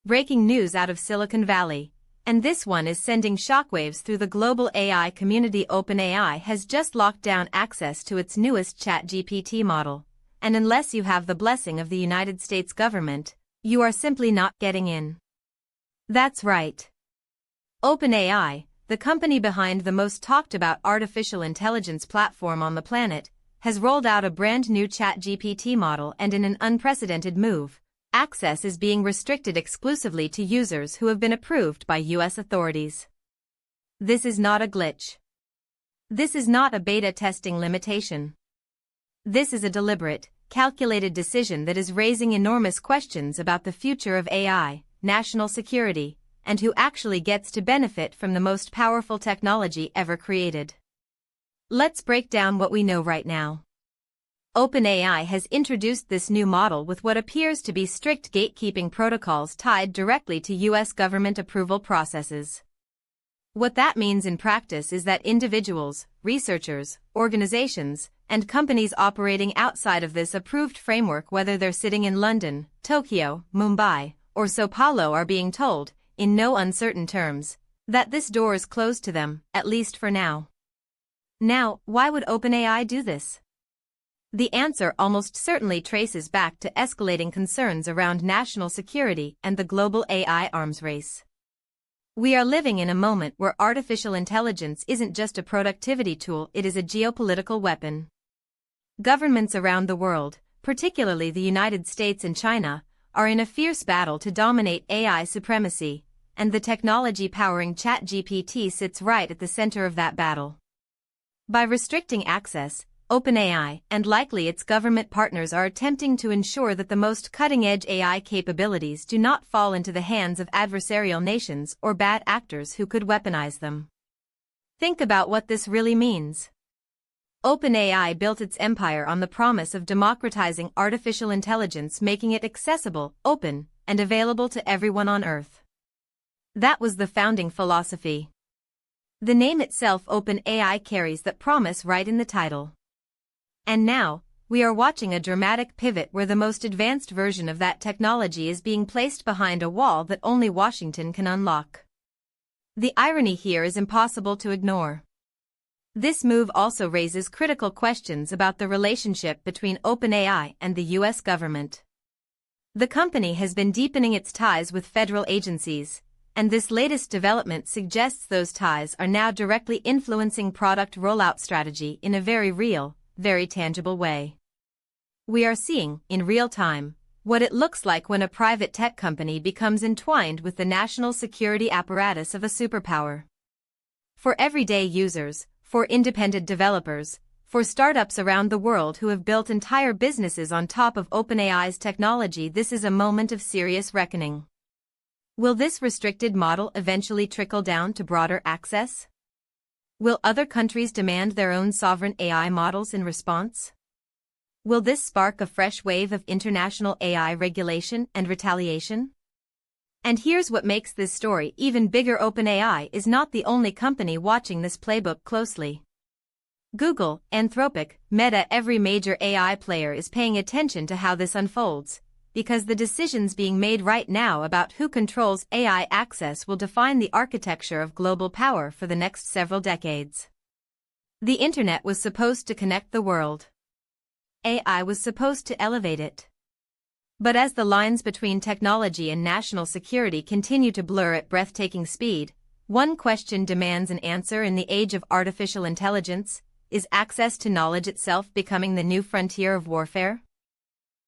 Breaking news out of Silicon Valley. And this one is sending shockwaves through the global AI community. OpenAI has just locked down access to its newest ChatGPT model. And unless you have the blessing of the United States government, you are simply not getting in. That's right. OpenAI, the company behind the most talked about artificial intelligence platform on the planet, has rolled out a brand new ChatGPT model, and in an unprecedented move, access is being restricted exclusively to users who have been approved by US authorities. This is not a glitch. This is not a beta testing limitation. This is a deliberate, calculated decision that is raising enormous questions about the future of AI, national security, and who actually gets to benefit from the most powerful technology ever created. Let's break down what we know right now. OpenAI has introduced this new model with what appears to be strict gatekeeping protocols tied directly to US government approval processes. What that means in practice is that individuals, researchers, organizations, and companies operating outside of this approved framework, whether they're sitting in London, Tokyo, Mumbai, or Sao Paulo, are being told, in no uncertain terms, that this door is closed to them, at least for now. Now, why would OpenAI do this? The answer almost certainly traces back to escalating concerns around national security and the global AI arms race. We are living in a moment where artificial intelligence isn't just a productivity tool, it is a geopolitical weapon. Governments around the world, particularly the United States and China, are in a fierce battle to dominate AI supremacy, and the technology powering ChatGPT sits right at the center of that battle. By restricting access, OpenAI, and likely its government partners, are attempting to ensure that the most cutting-edge AI capabilities do not fall into the hands of adversarial nations or bad actors who could weaponize them. Think about what this really means. OpenAI built its empire on the promise of democratizing artificial intelligence, making it accessible, open, and available to everyone on Earth. That was the founding philosophy. The name itself, OpenAI, carries that promise right in the title. And now, we are watching a dramatic pivot where the most advanced version of that technology is being placed behind a wall that only Washington can unlock. The irony here is impossible to ignore. This move also raises critical questions about the relationship between OpenAI and the US government. The company has been deepening its ties with federal agencies, and this latest development suggests those ties are now directly influencing product rollout strategy in a very real, very tangible way. We are seeing, in real time, what it looks like when a private tech company becomes entwined with the national security apparatus of a superpower. For everyday users, for independent developers, for startups around the world who have built entire businesses on top of OpenAI's technology, this is a moment of serious reckoning. Will this restricted model eventually trickle down to broader access? Will other countries demand their own sovereign AI models in response? Will this spark a fresh wave of international AI regulation and retaliation? And here's what makes this story even bigger: OpenAI is not the only company watching this playbook closely. Google, Anthropic, Meta, every major AI player is paying attention to how this unfolds, because the decisions being made right now about who controls AI access will define the architecture of global power for the next several decades. The internet was supposed to connect the world. AI was supposed to elevate it. But as the lines between technology and national security continue to blur at breathtaking speed, one question demands an answer in the age of artificial intelligence: is access to knowledge itself becoming the new frontier of warfare?